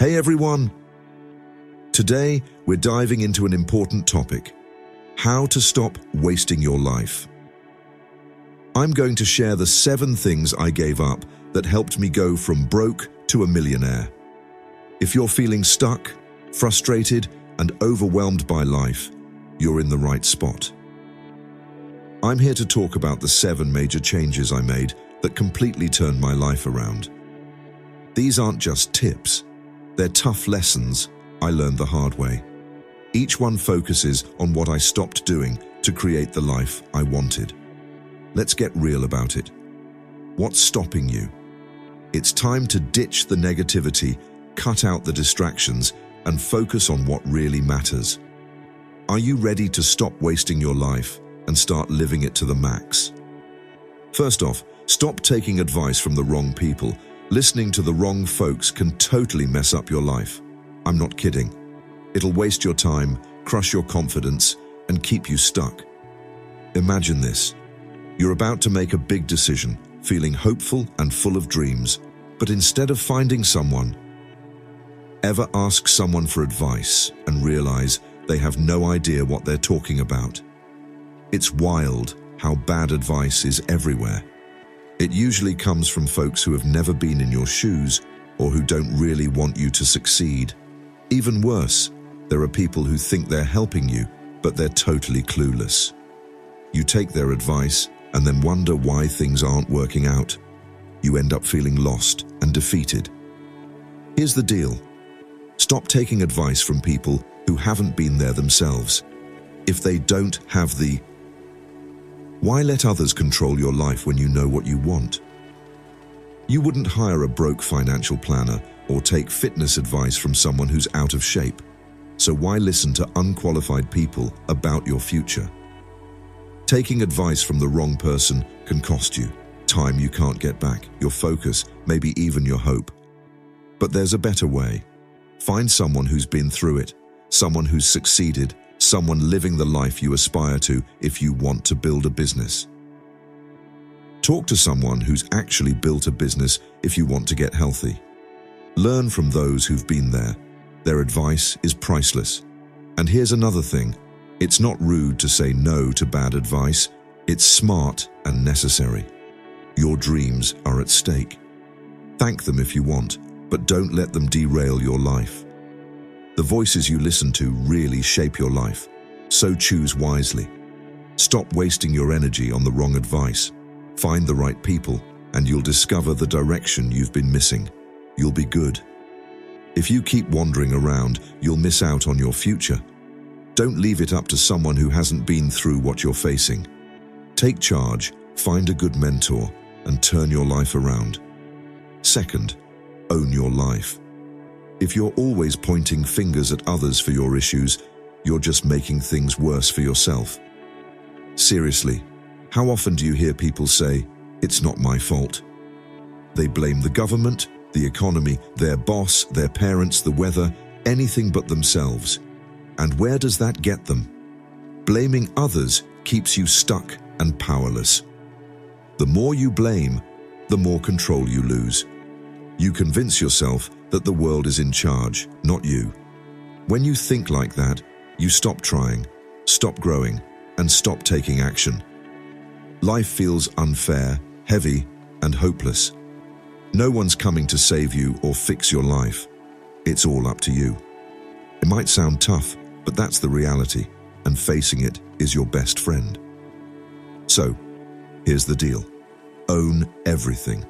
Hey everyone! Today, we're diving into an important topic: how to stop wasting your life. I'm going to share the 7 things I gave up that helped me go from broke to a millionaire. If you're feeling stuck, frustrated, and overwhelmed by life, you're in the right spot. I'm here to talk about the 7 major changes I made that completely turned my life around. These aren't just tips. They're tough lessons I learned the hard way. Each one focuses on what I stopped doing to create the life I wanted. Let's get real about it. What's stopping you? It's time to ditch the negativity, cut out the distractions, and focus on what really matters. Are you ready to stop wasting your life and start living it to the max? First off, stop taking advice from the wrong people. Listening to the wrong folks can totally mess up your life. I'm not kidding. It'll waste your time, crush your confidence, and keep you stuck. Imagine this. You're about to make a big decision, feeling hopeful and full of dreams, but instead of finding someone, ever ask someone for advice and realize they have no idea what they're talking about? It's wild how bad advice is everywhere. It usually comes from folks who have never been in your shoes or who don't really want you to succeed. Even worse, there are people who think they're helping you, but they're totally clueless. You take their advice and then wonder why things aren't working out. You end up feeling lost and defeated. Here's the deal. Stop taking advice from people who haven't been there themselves. If they don't have the why let others control your life when you know what you want? You wouldn't hire a broke financial planner or take fitness advice from someone who's out of shape. So why listen to unqualified people about your future? Taking advice from the wrong person can cost you time you can't get back, your focus, maybe even your hope. But there's a better way. Find someone who's been through it, someone who's succeeded, someone living the life you aspire to if you want to build a business. Talk to someone who's actually built a business if you want to get healthy. Learn from those who've been there. Their advice is priceless. And here's another thing. It's not rude to say no to bad advice. It's smart and necessary. Your dreams are at stake. Thank them if you want, but don't let them derail your life. The voices you listen to really shape your life, so choose wisely. Stop wasting your energy on the wrong advice. Find the right people, and you'll discover the direction you've been missing. You'll be good. If you keep wandering around, you'll miss out on your future. Don't leave it up to someone who hasn't been through what you're facing. Take charge, find a good mentor, and turn your life around. Second, own your life. If you're always pointing fingers at others for your issues, you're just making things worse for yourself. Seriously, how often do you hear people say, "It's not my fault"? They blame the government, the economy, their boss, their parents, the weather, anything but themselves. And where does that get them? Blaming others keeps you stuck and powerless. The more you blame, the more control you lose. You convince yourself that the world is in charge, not you. When you think like that, you stop trying, stop growing, and stop taking action. Life feels unfair, heavy, and hopeless. No one's coming to save you or fix your life. It's all up to you. It might sound tough, but that's the reality, and facing it is your best friend. So, here's the deal. Own everything.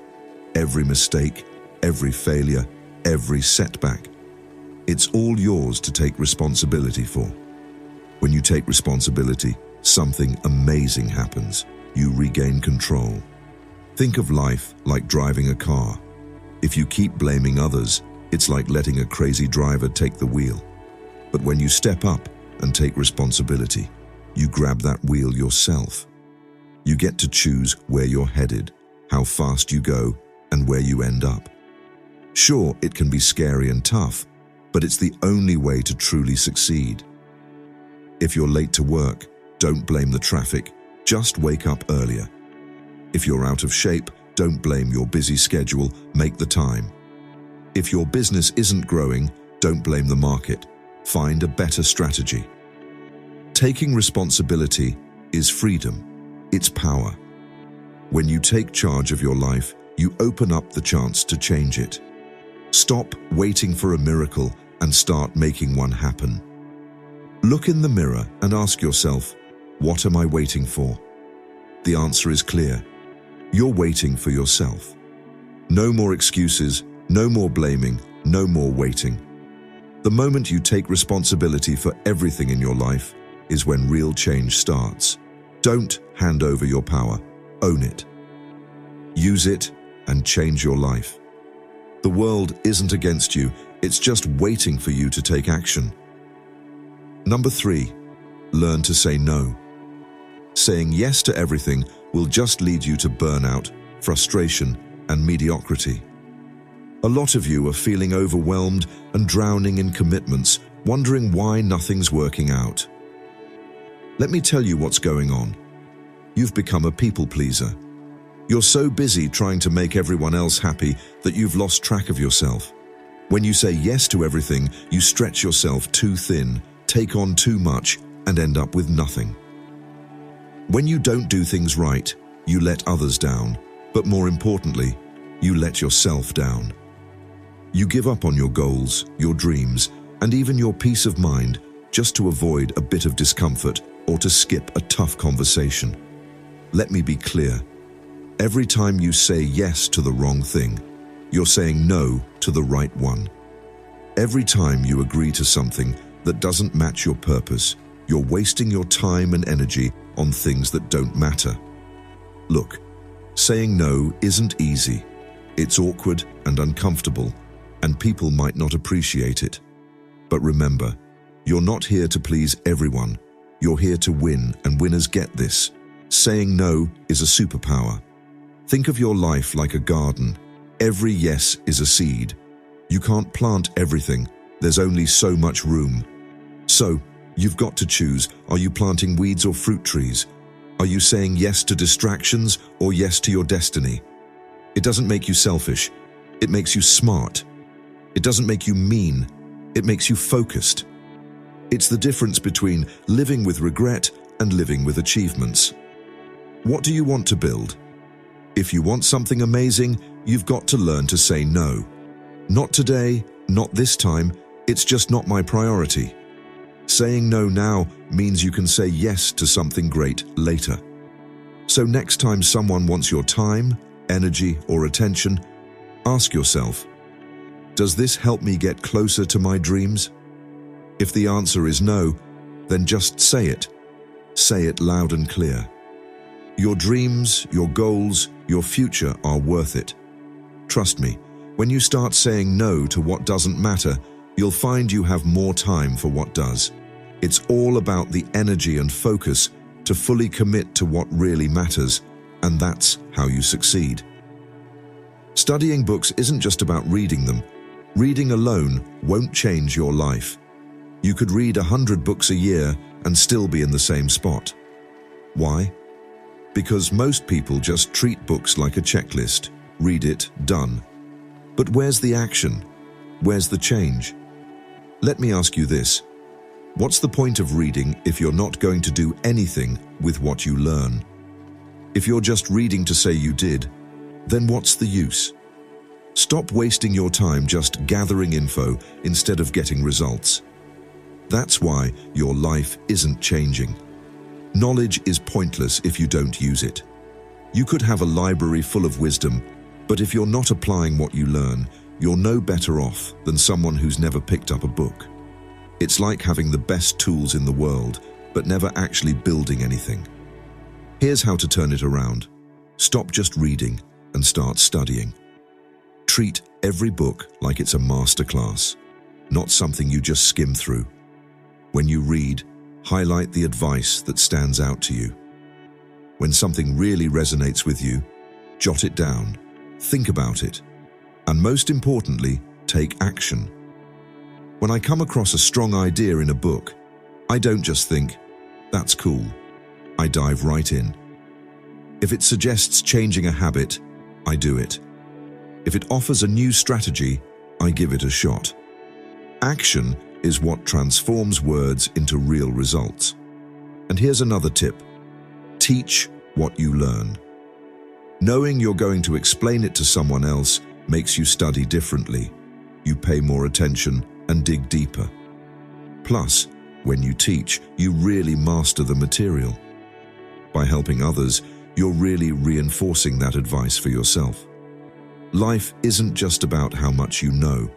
Every mistake, every failure, every setback. It's all yours to take responsibility for. When you take responsibility, something amazing happens. You regain control. Think of life like driving a car. If you keep blaming others, it's like letting a crazy driver take the wheel. But when you step up and take responsibility, you grab that wheel yourself. You get to choose where you're headed, how fast you go, and where you end up. Sure, it can be scary and tough, but it's the only way to truly succeed. If you're late to work, don't blame the traffic, just wake up earlier. If you're out of shape, don't blame your busy schedule, make the time. If your business isn't growing, don't blame the market. Find a better strategy. Taking responsibility is freedom. It's power. When you take charge of your life, you open up the chance to change it. Stop waiting for a miracle and start making one happen. Look in the mirror and ask yourself, what am I waiting for? The answer is clear. You're waiting for yourself. No more excuses, no more blaming, no more waiting. The moment you take responsibility for everything in your life is when real change starts. Don't hand over your power, own it. Use it and change your life. The world isn't against you, it's just waiting for you to take action. Number 3, learn to say no. Saying yes to everything will just lead you to burnout, frustration, and mediocrity. A lot of you are feeling overwhelmed and drowning in commitments, wondering why nothing's working out. Let me tell you what's going on. You've become a people pleaser. You're so busy trying to make everyone else happy that you've lost track of yourself. When you say yes to everything, you stretch yourself too thin, take on too much, and end up with nothing. When you don't do things right, you let others down, but more importantly, you let yourself down. You give up on your goals, your dreams, and even your peace of mind just to avoid a bit of discomfort or to skip a tough conversation. Let me be clear. Every time you say yes to the wrong thing, you're saying no to the right one. Every time you agree to something that doesn't match your purpose, you're wasting your time and energy on things that don't matter. Look, saying no isn't easy. It's awkward and uncomfortable, and people might not appreciate it. But remember, you're not here to please everyone. You're here to win, and winners get this. Saying no is a superpower. Think of your life like a garden. Every yes is a seed. You can't plant everything. There's only so much room. So, you've got to choose. Are you planting weeds or fruit trees? Are you saying yes to distractions or yes to your destiny? It doesn't make you selfish. It makes you smart. It doesn't make you mean. It makes you focused. It's the difference between living with regret and living with achievements. What do you want to build? If you want something amazing, you've got to learn to say no. Not today, not this time, it's just not my priority. Saying no now means you can say yes to something great later. So next time someone wants your time, energy, or attention, ask yourself, does this help me get closer to my dreams? If the answer is no, then just say it. Say it loud and clear. Your dreams, your goals, your future are worth it. Trust me, when you start saying no to what doesn't matter, you'll find you have more time for what does. It's all about the energy and focus to fully commit to what really matters, and that's how you succeed. Studying books isn't just about reading them. Reading alone won't change your life. You could read 100 books a year and still be in the same spot. Why? Because most people just treat books like a checklist. Read it, done. But where's the action? Where's the change? Let me ask you this. What's the point of reading if you're not going to do anything with what you learn? If you're just reading to say you did, then what's the use? Stop wasting your time just gathering info instead of getting results. That's why your life isn't changing. Knowledge is pointless if you don't use it. You could have a library full of wisdom, but if you're not applying what you learn, you're no better off than someone who's never picked up a book. It's like having the best tools in the world, but never actually building anything. Here's how to turn it around. Stop just reading and start studying. Treat every book like it's a masterclass, not something you just skim through. When you read, highlight the advice that stands out to you. When something really resonates with you, jot it down, think about it, and most importantly, take action. When I come across a strong idea in a book, I don't just think, that's cool. I dive right in. If it suggests changing a habit, I do it. If it offers a new strategy, I give it a shot. Action is what transforms words into real results. And here's another tip. Teach what you learn. Knowing you're going to explain it to someone else makes you study differently. You pay more attention and dig deeper. Plus, when you teach, you really master the material. By helping others, you're really reinforcing that advice for yourself. Life isn't just about how much you know.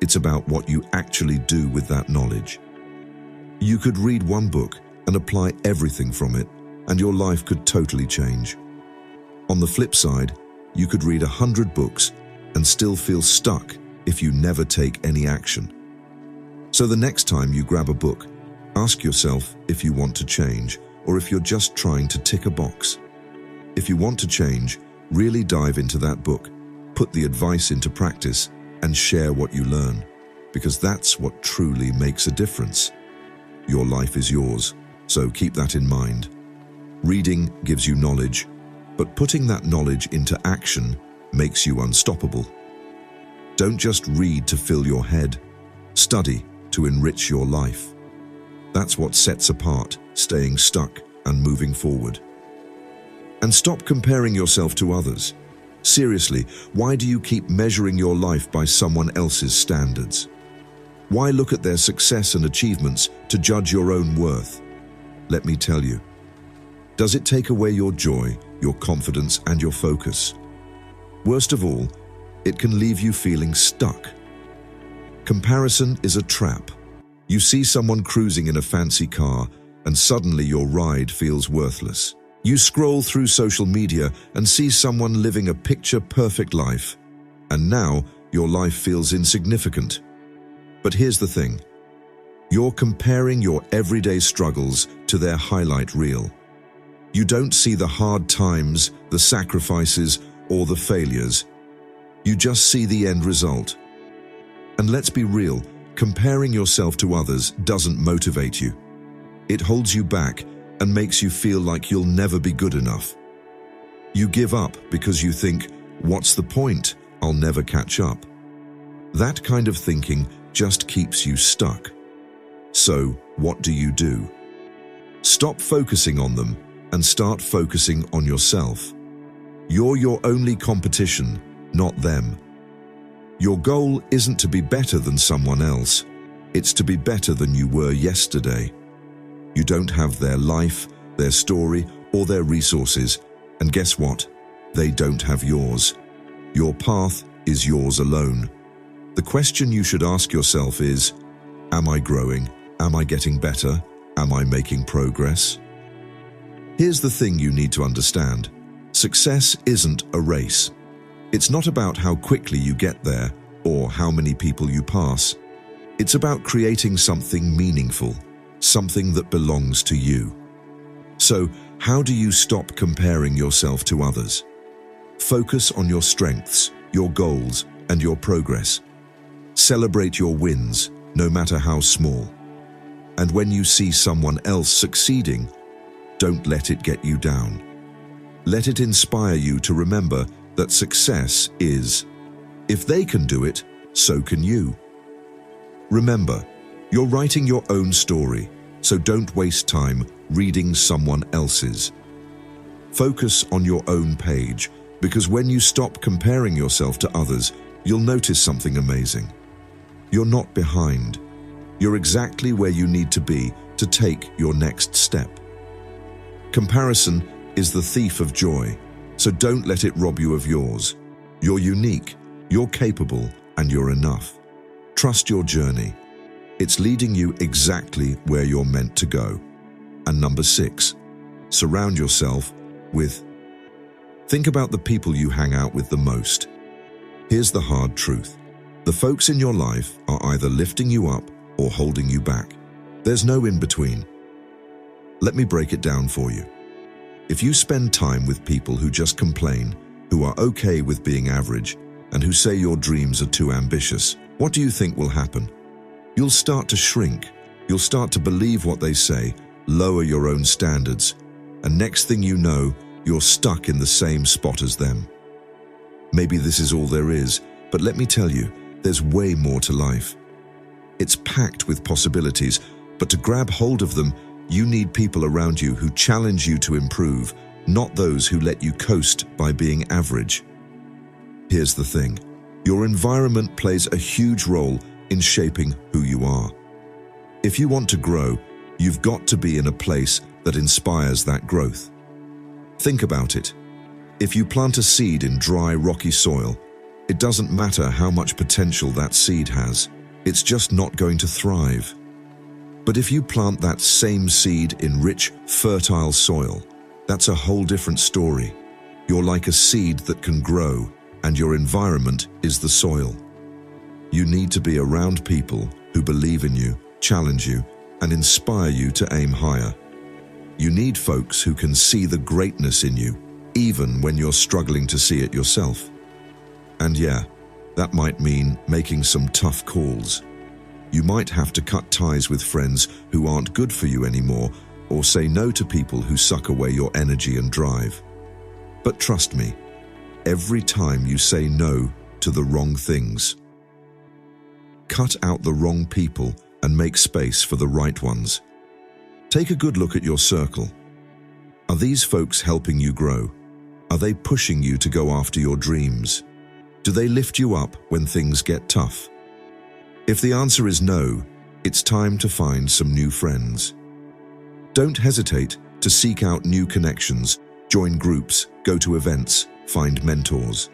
It's about what you actually do with that knowledge. You could read one book and apply everything from it, and your life could totally change. On the flip side, you could read 100 books and still feel stuck if you never take any action. So the next time you grab a book, ask yourself if you want to change or if you're just trying to tick a box. If you want to change, really dive into that book, put the advice into practice, and share what you learn, because that's what truly makes a difference. Your life is yours, so keep that in mind. Reading gives you knowledge, but putting that knowledge into action makes you unstoppable. Don't just read to fill your head. Study to enrich your life. That's what sets apart staying stuck and moving forward. And stop comparing yourself to others. Seriously, why do you keep measuring your life by someone else's standards? Why look at their success and achievements to judge your own worth? Let me tell you. Does it take away your joy, your confidence, and your focus? Worst of all, it can leave you feeling stuck. Comparison is a trap. You see someone cruising in a fancy car, and suddenly your ride feels worthless. You scroll through social media and see someone living a picture-perfect life, and now your life feels insignificant. But here's the thing. You're comparing your everyday struggles to their highlight reel. You don't see the hard times, the sacrifices, or the failures. You just see the end result. And let's be real, comparing yourself to others doesn't motivate you. It holds you back and makes you feel like you'll never be good enough. You give up because you think, what's the point? I'll never catch up. That kind of thinking just keeps you stuck. So, what do? Stop focusing on them and start focusing on yourself. You're your only competition, not them. Your goal isn't to be better than someone else. It's to be better than you were yesterday. You don't have their life, their story, or their resources, and guess what? They don't have yours. Your path is yours alone. The question you should ask yourself is, am I growing? Am I getting better? Am I making progress? Here's the thing you need to understand. Success isn't a race. It's not about how quickly you get there or how many people you pass. It's about creating something meaningful, something that belongs to you. So, how do you stop comparing yourself to others? Focus on your strengths, your goals, and your progress. Celebrate your wins, no matter how small. And when you see someone else succeeding, don't let it get you down. Let it inspire you to remember that success is, if they can do it, so can you. Remember, you're writing your own story, so don't waste time reading someone else's. Focus on your own page, because when you stop comparing yourself to others, you'll notice something amazing. You're not behind. You're exactly where you need to be to take your next step. Comparison is the thief of joy, so don't let it rob you of yours. You're unique, you're capable, and you're enough. Trust your journey. It's leading you exactly where you're meant to go. And number 6, surround yourself with. Think about the people you hang out with the most. Here's the hard truth. The folks in your life are either lifting you up or holding you back. There's no in between. Let me break it down for you. If you spend time with people who just complain, who are okay with being average, and who say your dreams are too ambitious, what do you think will happen? You'll start to shrink. You'll start to believe what they say, lower your own standards, and next thing you know, you're stuck in the same spot as them. Maybe this is all there is, but let me tell you, There's way more to life. It's packed with possibilities, but to grab hold of them, you need people around you who challenge you to improve, not those who let you coast by being average. Here's the thing. Your environment plays a huge role in shaping who you are. If you want to grow, you've got to be in a place that inspires that growth. Think about it. If you plant a seed in dry, rocky soil, it doesn't matter how much potential that seed has. It's just not going to thrive. But if you plant that same seed in rich, fertile soil, that's a whole different story. You're like a seed that can grow, and your environment is the soil. You need to be around people who believe in you, challenge you, and inspire you to aim higher. You need folks who can see the greatness in you, even when you're struggling to see it yourself. And yeah, that might mean making some tough calls. You might have to cut ties with friends who aren't good for you anymore, or say no to people who suck away your energy and drive. But trust me, every time you say no to the wrong things, cut out the wrong people and make space for the right ones. Take a good look at your circle. Are these folks helping you grow? Are they pushing you to go after your dreams? Do they lift you up when things get tough? If the answer is no, it's time to find some new friends. Don't hesitate to seek out new connections, join groups, go to events, find mentors.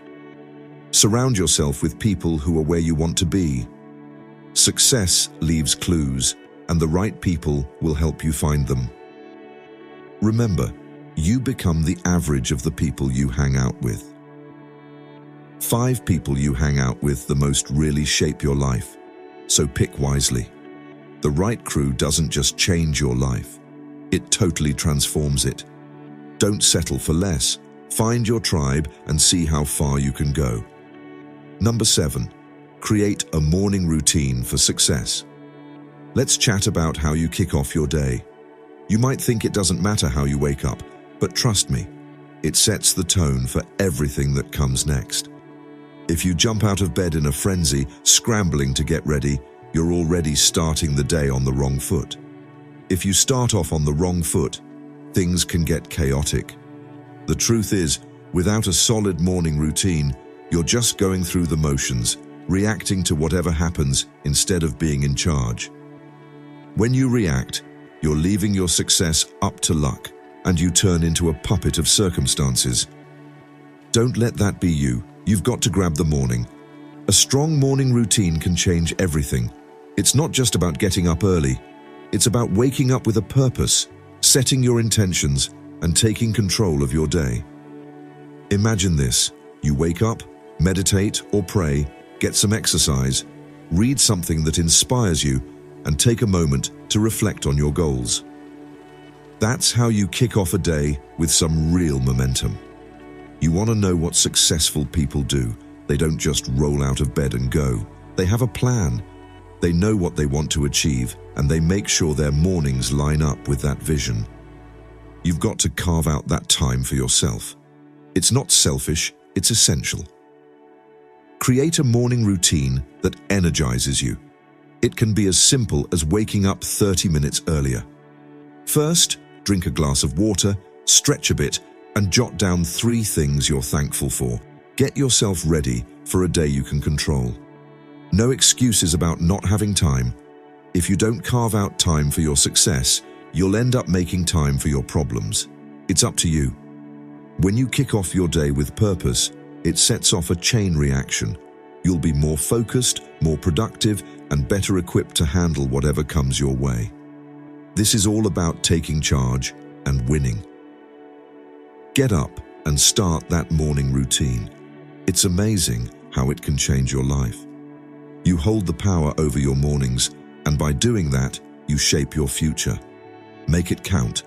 Surround yourself with people who are where you want to be. Success leaves clues, and the right people will help you find them. Remember, you become the average of the people you hang out with. 5 people you hang out with the most really shape your life, so pick wisely. The right crew doesn't just change your life, it totally transforms it. Don't settle for less. Find your tribe and see how far you can go. Number 7. Create a morning routine for success. Let's chat about how you kick off your day. You might think it doesn't matter how you wake up, but trust me, it sets the tone for everything that comes next. If you jump out of bed in a frenzy, scrambling to get ready, you're already starting the day on the wrong foot. If you start off on the wrong foot, things can get chaotic. The truth is, without a solid morning routine, you're just going through the motions, reacting to whatever happens instead of being in charge. When you react, you're leaving your success up to luck, and you turn into a puppet of circumstances. Don't let that be you. You've got to grab the morning. A strong morning routine can change everything. It's not just about getting up early. It's about waking up with a purpose, setting your intentions, and taking control of your day. Imagine this. You wake up, meditate or pray, get some exercise, read something that inspires you, and take a moment to reflect on your goals. That's how you kick off a day with some real momentum. You want to know what successful people do. They don't just roll out of bed and go. They have a plan. They know what they want to achieve, and they make sure their mornings line up with that vision. You've got to carve out that time for yourself. It's not selfish, it's essential. Create a morning routine that energizes you. It can be as simple as waking up 30 minutes earlier. First, drink a glass of water, stretch a bit, and jot down 3 things you're thankful for. Get yourself ready for a day you can control. No excuses about not having time. If you don't carve out time for your success, you'll end up making time for your problems. It's up to you. When you kick off your day with purpose, it sets off a chain reaction. You'll be more focused, more productive, and better equipped to handle whatever comes your way. This is all about taking charge and winning. Get up and start that morning routine. It's amazing how it can change your life. You hold the power over your mornings, and by doing that, you shape your future. Make it count.